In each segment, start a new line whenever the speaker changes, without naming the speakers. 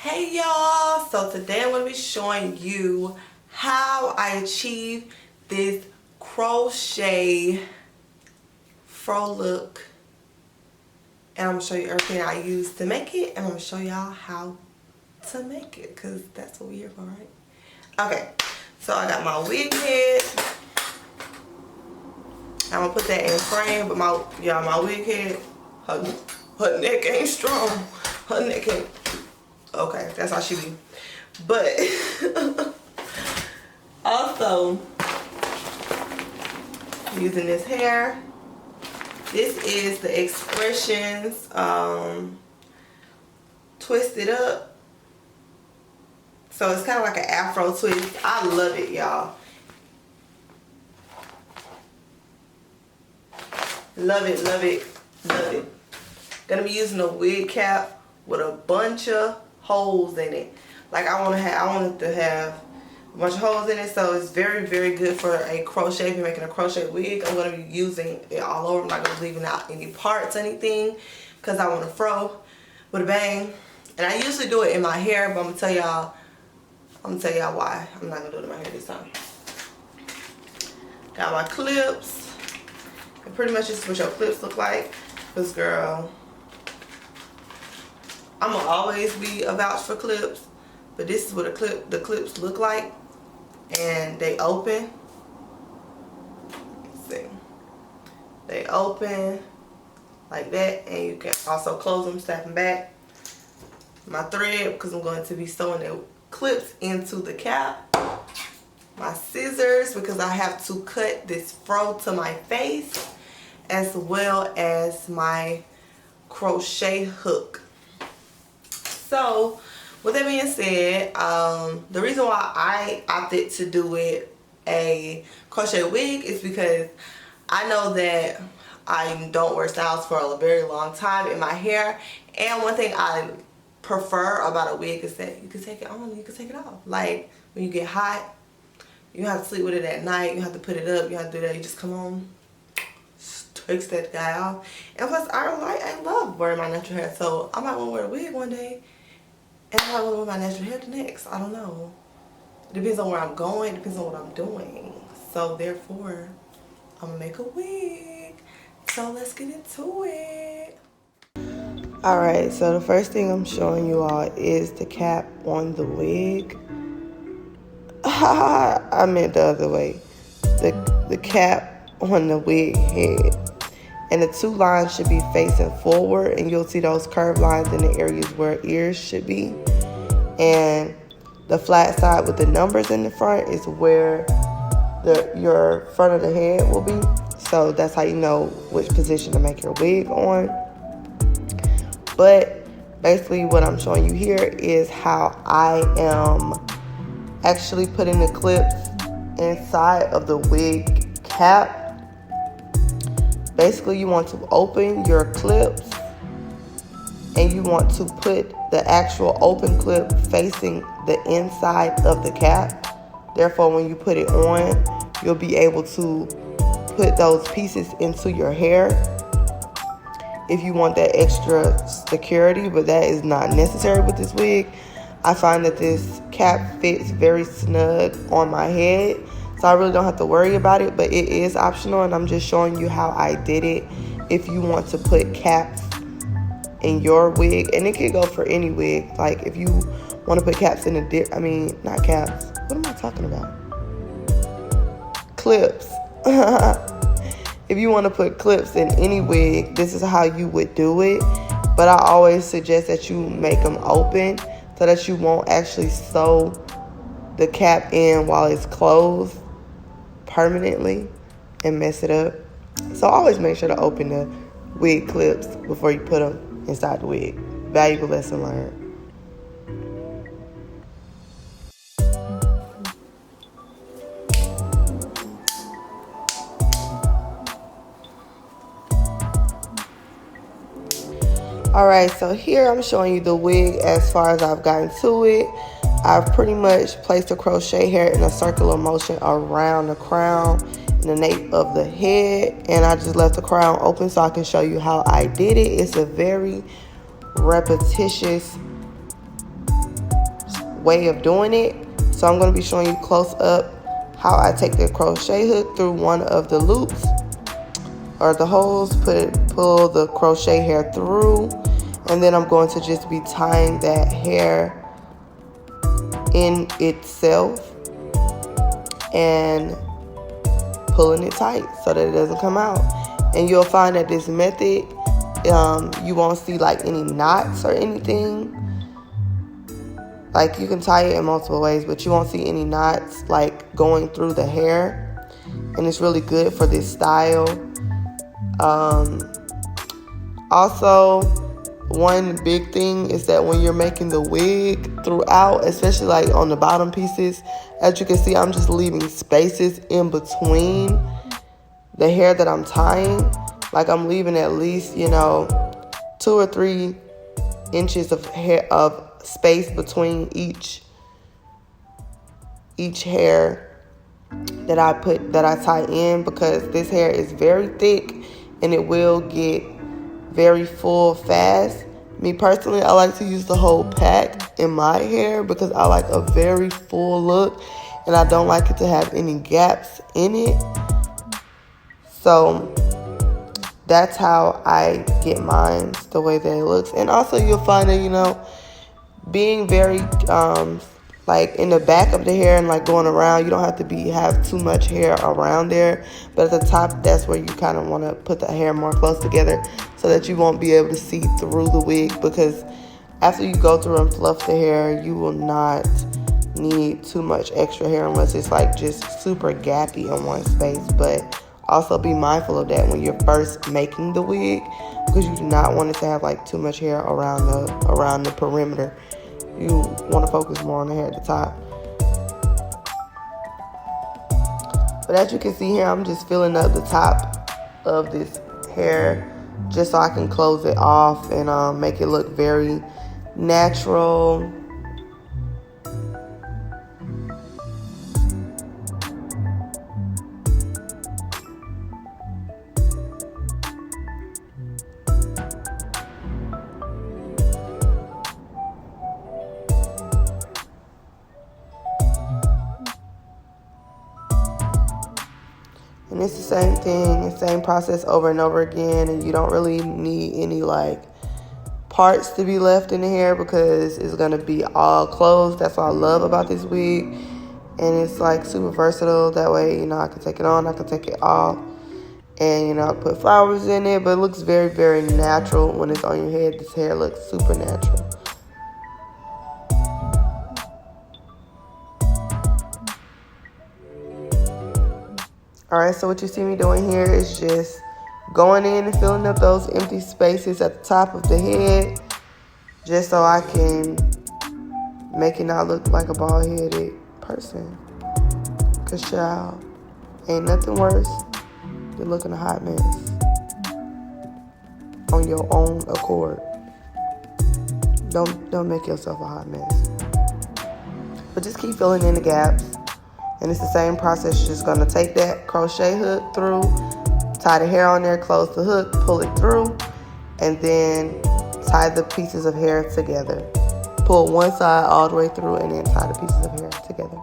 Hey y'all, so today I'm going to be showing you how I achieve this crochet fro look, and I'm going to show you everything I use to make it, and I'm going to show y'all how to make it because that's what we're here for, right? Okay, so I got my wig head. I'm going to put that in frame, but my wig head, her neck ain't strong. Her neck ain't. Okay, that's how she be. But also using this hair. This is the Expressions Twisted Up. So it's kind of like an afro twist. I love it, y'all. Love it, love it, love it. Gonna be using a wig cap with a bunch of holes in it. Like I want it to have a bunch of holes in it, so it's very, very good for a crochet. If you're making a crochet wig, I'm going to be using it all over. I'm not going to be leaving out any parts or anything because I want to fro with a bang. And I usually do it in my hair, but I'm gonna tell y'all why I'm not gonna do it in my hair this time. Got my clips, and pretty much this is what your clips look like. Cause girl, I'm gonna always be a vouch for clips, but this is what the clips look like, and they open. Let's see, they open like that, and you can also close them, snap them back. My thread, because I'm going to be sewing the clips into the cap. My scissors, because I have to cut this fro to my face, as well as my crochet hook. So with that being said, the reason why I opted to do it a crochet wig is because I know that I don't wear styles for a very long time in my hair, and one thing I prefer about a wig is that you can take it on, you can take it off. Like when you get hot, you don't have to sleep with it at night, you have to put it up, you have to do that, you just come on, takes that guy off. And plus I love wearing my natural hair, so I might want to wear a wig one day and I might want to wear my natural hair the next. I don't know. It depends on where I'm going, it depends on what I'm doing. So therefore, I'm gonna make a wig. So let's get into it. Alright, so the first thing I'm showing you all is the cap on the wig. I meant the other way. The cap on the wig head. And the two lines should be facing forward, and you'll see those curved lines in the areas where ears should be. And the flat side with the numbers in the front is where your front of the head will be. So that's how you know which position to make your wig on. But basically what I'm showing you here is how I am actually putting the clips inside of the wig cap. Basically you want to open your clips and you want to put the actual open clip facing the inside of the cap. Therefore when you put it on, you'll be able to put those pieces into your hair if you want that extra security, but that is not necessary with this wig. I find that this cap fits very snug on my head, so I really don't have to worry about it, but it is optional, and I'm just showing you how I did it. If you want to put caps in your wig, and it can go for any wig, like if you want to put caps in not caps, what am I talking about? Clips. If you want to put clips in any wig, this is how you would do it. But I always suggest that you make them open so that you won't actually sew the cap in while it's closed permanently and mess it up. So always make sure to open the wig clips before you put them inside the wig. Valuable lesson learned. Alright, so here I'm showing you the wig as far as I've gotten to it. I've pretty much placed the crochet hair in a circular motion around the crown and the nape of the head, and I just left the crown open so I can show you how I did it. It's a very repetitious way of doing it. So I'm going to be showing you close up how I take the crochet hook through one of the loops or the holes, pull the crochet hair through, and then I'm going to just be tying that hair in itself and pulling it tight so that it doesn't come out. And you'll find that this method, you won't see like any knots or anything. Like, you can tie it in multiple ways, but you won't see any knots like going through the hair. And it's really good for this style. Also, one big thing is that when you're making the wig throughout, especially like on the bottom pieces, as you can see, I'm just leaving spaces in between the hair that I'm tying. Like, I'm leaving at least, 2 or 3 inches of hair of space between each hair that I tie in, because this hair is very thick and it will get very full fast. Me personally, I like to use the whole pack in my hair because I like a very full look and I don't like it to have any gaps in it. So that's how I get mine the way that it looks. And also you'll find that, being very like in the back of the hair and like going around, you don't have to have too much hair around there, but at the top, that's where you kind of want to put the hair more close together so that you won't be able to see through the wig, because after you go through and fluff the hair, you will not need too much extra hair unless it's like just super gappy in one space. But also be mindful of that when you're first making the wig, because you do not want it to have like too much hair around the perimeter. You want to focus more on the hair at the top. But as you can see here, I'm just filling up the top of this hair just so I can close it off and make it look very natural. And it's the same thing, the same process over and over again, and you don't really need any like parts to be left in the hair because it's gonna be all closed. That's what I love about this wig, and it's like super versatile. That way, I can take it on, I can take it off, and I put flowers in it, but it looks very, very natural when it's on your head. This hair looks super natural. Alright, so what you see me doing here is just going in and filling up those empty spaces at the top of the head, just so I can make it not look like a bald-headed person. Cause child, ain't nothing worse than looking a hot mess on your own accord. Don't make yourself a hot mess. But just keep filling in the gaps. And it's the same process. You're just going to take that crochet hook through, tie the hair on there, close the hook, pull it through, and then tie the pieces of hair together. Pull one side all the way through and then tie the pieces of hair together.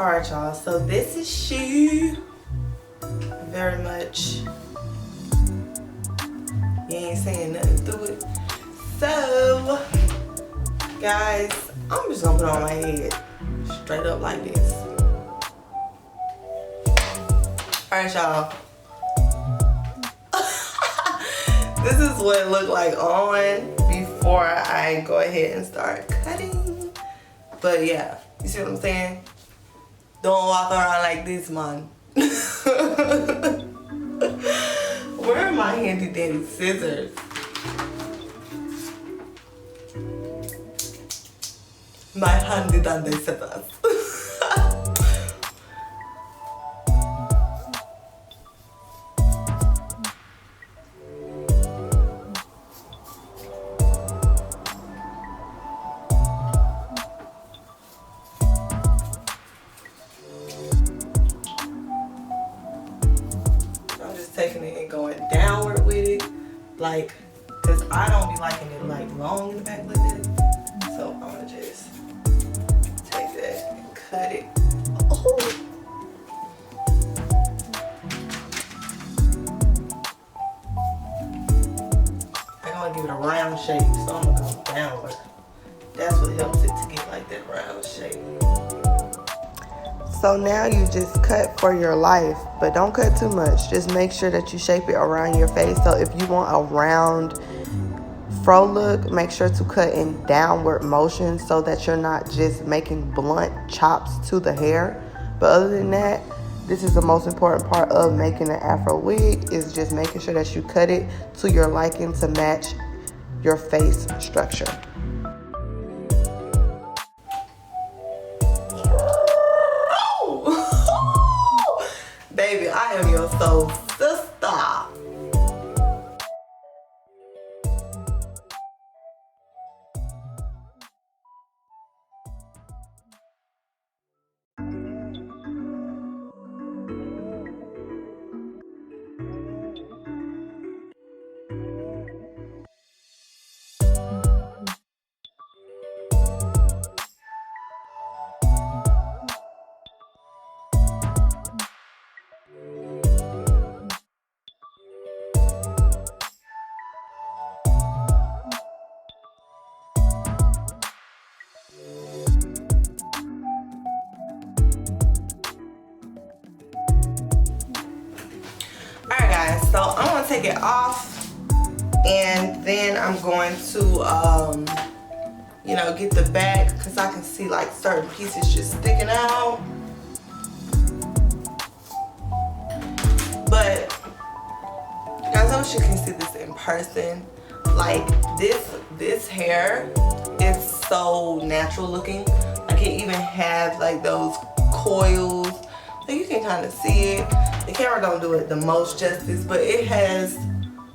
Alright, y'all, so this is she. Very much. You ain't saying nothing through it. So, guys, I'm just gonna put it on my head straight up like this. Alright, y'all. This is what it looked like on before I go ahead and start cutting. But yeah, you see what I'm saying? Don't walk around like this, man. Where are my handy dandy scissors? My handy dandy scissors. I'm just taking it and going downward with it. like, cause I don't be liking it like long in the back like this. So I'm gonna just take that and cut it. Oh. I gotta give it a round shape, so I'm gonna go downward. That's what helps it to get like that round shape. So now you just cut for your life, but don't cut too much. Just make sure that you shape it around your face. So if you want a round fro look, make sure to cut in downward motion so that you're not just making blunt chops to the hair. But other than that, this is the most important part of making an afro wig, is just making sure that you cut it to your liking to match your face structure. Baby, I am your soul sister. Alright guys, so I'm going to take it off, and then I'm going to, you know, get the back, because I can see like certain pieces just sticking out. But guys, I wish you can see this in person. Like this hair is so natural looking. Like it even has like those coils. So you can kind of see it. The camera don't do it the most justice, but it has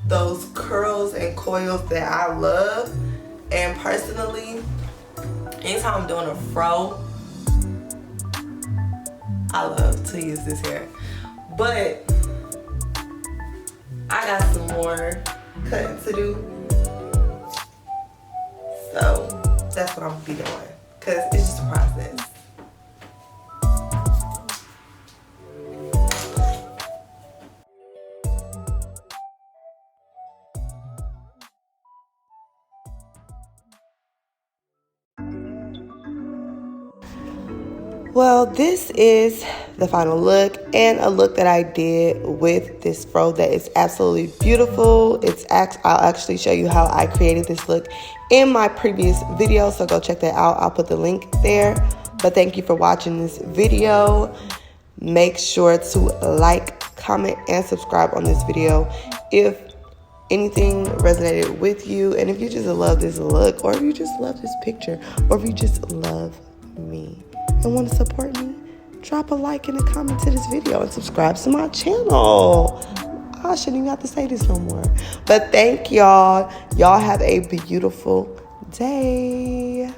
those curls and coils that I love. And personally, anytime I'm doing a fro, I love to use this hair. But I got some more cutting to do. So that's what I'm gonna be doing, because it's just a process. Well, this is the final look, and a look that I did with this fro that is absolutely beautiful. I'll actually show you how I created this look in my previous video, so go check that out. I'll put the link there. But thank you for watching this video. Make sure to like, comment, and subscribe on this video if anything resonated with you, and if you just love this look, or if you just love this picture, or if you just love me and want to support me, drop a like and a comment to this video and subscribe to my channel. I shouldn't even have to say this no more. But thank y'all. Y'all have a beautiful day.